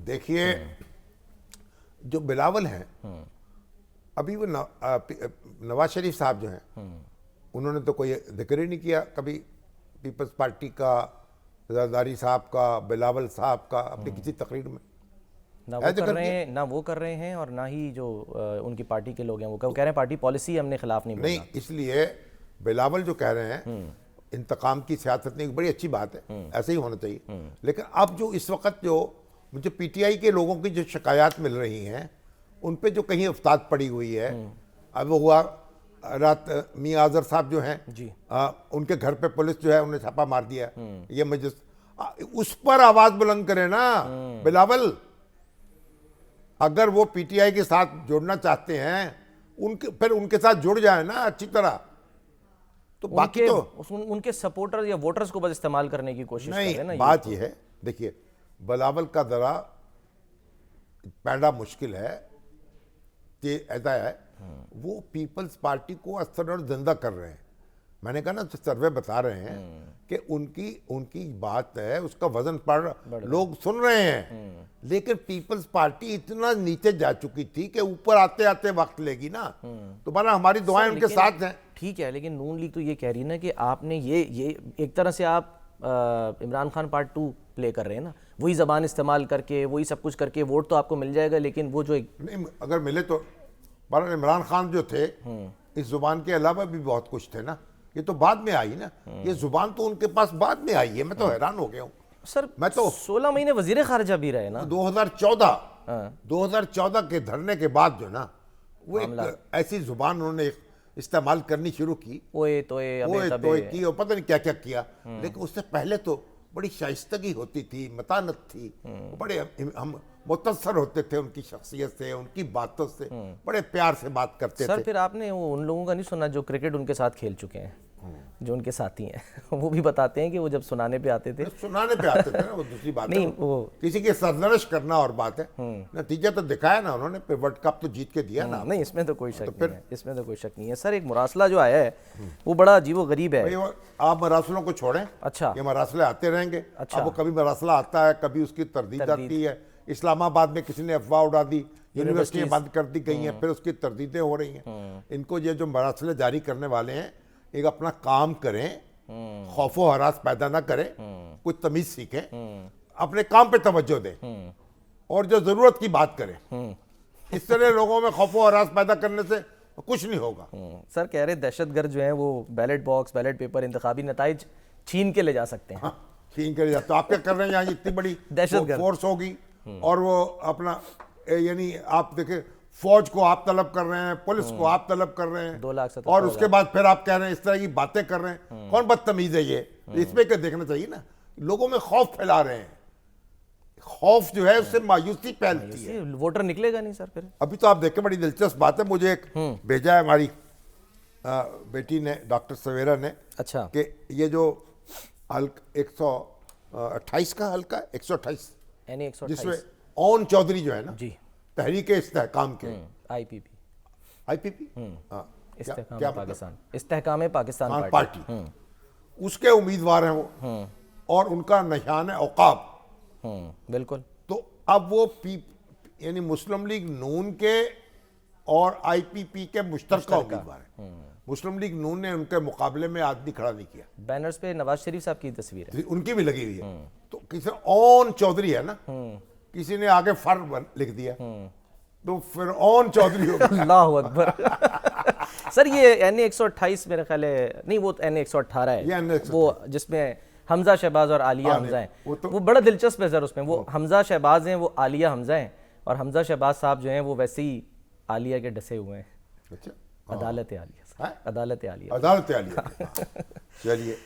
دیکھیے جو بلاول ہیں ابھی وہ نواز شریف صاحب جو ہیں انہوں نے تو کوئی ذکر ہی نہیں کیا کبھی پیپلز پارٹی کا، زرداری صاحب کا، بلاول صاحب کا اپنی کسی تقریر میں نہ وہ کر رہے ہیں اور نہ ہی جو ان کی پارٹی کے لوگ ہیں وہ کہہ رہے ہیں پارٹی پالیسی ہم نے خلاف نہیں بولنا. نہیں. اس لیے بلاول جو کہہ رہے ہیں انتقام کی سیاست نہیں، بڑی اچھی بات ہے، ایسے ہی ہونا چاہیے. لیکن اب جو اس وقت جو مجھے پی ٹی آئی کے لوگوں کی جو شکایات مل رہی ہیں ان پہ جو کہیں افتاد پڑی ہوئی ہے، اب وہ ہوا رات میاں آذر صاحب جو ہیں ان کے گھر پہ پولیس جو ہے انہیں چھاپا مار دیا، یہ مجلس اس پر آواز بلند کرے نا بلاول. اگر وہ پی ٹی آئی کے ساتھ جوڑنا چاہتے ہیں پھر ان کے ساتھ جڑ جائیں نا اچھی طرح. تو باقی تو ان کے سپورٹر یا ووٹرز کو بس استعمال کرنے کی کوشش کر رہے ہیں نا. نہیں، بات یہ ہے دیکھیے بلاول کا ذرا پیدا مشکل ہے کہ ایسا ہے وہ پیپلز پارٹی کو اثر اور زندہ کر رہے ہیں. میں نے کہا نا سروے بتا رہے ہیں کہ ان کی بات ہے، اس کا وزن پڑ لوگ سن رہے ہیں. لیکن پیپلز پارٹی اتنا نیچے جا چکی تھی کہ اوپر آتے آتے وقت لے گی نا. تو بنا ہماری دعائیں ان کے ساتھ ہیں. ٹھیک ہے، لیکن نون لیگ تو یہ کہہ رہی نا کہ آپ نے یہ ایک طرح سے آپ عمران خان پارٹ 2 پلے کر رہے ہیں نا، وہی زبان استعمال کر کے وہی سب کچھ کر کے ووٹ تو آپ کو مل جائے گا. لیکن وہ جو نہیں اگر ملے تو عمران خان جو تھے اس زبان کے علاوہ بھی بہت کچھ تھے نا، یہ تو بعد میں آئی نا. یہ زبان تو ان کے پاس بعد میں آئی ہے. میں تو حیران ہو گیا ہوں سر. میں تو 16 مہینے وزیر خارجہ بھی رہے نا 2014 کے دھرنے کے بعد جو نا وہ ایک ایسی زبان انہوں نے استعمال کرنی شروع کی، کی اور پتہ نہیں کیا کیا کیا. لیکن اس سے پہلے تو بڑی شائستگی ہوتی تھی، متانت تھی، بڑے ہم متاثر ہوتے تھے ان کی شخصیت سے، ان کی باتوں سے، بڑے پیار سے بات کرتے تھے. سر پھر آپ نے ان لوگوں کا نہیں سنا جو کرکٹ ان کے ساتھ کھیل چکے ہیں، جو ان کے ساتھی ہیں، وہ بھی بتاتے ہیں کہ وہ جب سنانے پہ آتے تھے نا وہ دوسری بات ہے، کسی کی سرزنش کرنا اور بات ہے. نتیجہ تو دکھایا نا انہوں نے، پھر ورلڈ کپ تو جیت کے دیا نا. نہیں اس میں تو کوئی شک نہیں ہے، اس میں تو کوئی شک نہیں ہے. سر ایک مراسلہ جو آیا ہے وہ بڑا عجیب و غریب ہے. آپ مراسلوں کو چھوڑیں، اچھا یہ مراسلے آتے رہیں گے. اب وہ کبھی مراسلہ آتا ہے، کبھی اس کی تردید آتی ہے. اسلام آباد میں کسی نے افواہ اڑا دی، یونیورسٹیاں بند کر دی گئی ہیں، پھر اس کی تردیدیں ہو رہی ہیں. ان کو یہ جو مراسلے جاری کرنے والے ہیں ایک اپنا کام کریں، خوف و ہراس پیدا نہ کریں، کچھ تمیز سیکھیں، اپنے کام پہ توجہ دیں اور جو ضرورت کی بات کریں. اس طرح لوگوں میں خوف و ہراس پیدا کرنے سے کچھ نہیں ہوگا. سر کہہ رہے دہشت گرد جو ہیں وہ بیلٹ باکس، بیلٹ پیپر، انتخابی نتائج چھین کے لے جا سکتے ہیں. چھین کے لے جاتے. تو آپ کیا کر رہے ہیں؟ یہاں اتنی بڑی فورس ہوگی اور وہ اپنا یعنی آپ دیکھیں فوج کو آپ طلب کر رہے ہیں، پولیس کو آپ طلب کر رہے ہیں، 2,70,000 اور اس کے بعد پھر آپ کہہ رہے ہیں اس طرح کی باتیں کر رہے ہیں. کون بدتمیز ہے یہ؟ اس پہ کیا دیکھنا چاہیے نا. لوگوں میں خوف پھیلا رہے ہیں. خوف جو ہے اس سے مایوسی پھیلتی ہے. ووٹر نکلے گا نہیں سر پھر. ابھی تو آپ دیکھیں بڑی دلچسپ بات ہے، مجھے ایک بھیجا ہے ہماری بیٹی نے، ڈاکٹر سویرا نے، اچھا کہ یہ جو 128 کا حلقہ ہے، 128 جس میں اون چودھری جو ہے نا جی تحریک استحکام کے آئی پی پی استحکام پاکستان پارٹی، اس کے امیدوار ہیں وہ، اور ان کا نشان ہے عقاب. بالکل. تو اب وہ یعنی مسلم لیگ نون کے اور آئی پی پی کے مشترکہ امیدوار ہیں. مسلم لیگ نون نے ان کے مقابلے میں آدمی کھڑا نہیں کیا. بینرز پہ نواز شریف صاحب کی تصویر ہے، ان کی بھی لگی ہوئی ہے. تو کسی اون چودھری ہے نا، کسی نے آگے فر لکھ دیا تو پھر اون چودھری ہوگا. اللہ اکبر. سر یہ NA-128 میرے خیال ہے، نہیں وہ NA-118 ہے، وہ جس میں حمزہ شہباز اور عالیہ حمزہ ہیں. وہ بڑا دلچسپ ہے سر. اس میں وہ حمزہ شہباز ہیں، وہ عالیہ حمزہ ہیں، اور حمزہ شہباز صاحب جو ہیں وہ ویسے ہی عالیہ کے ڈسے ہوئے ہیں. عدالت عالیہ. عدالت عالیہ. چلیے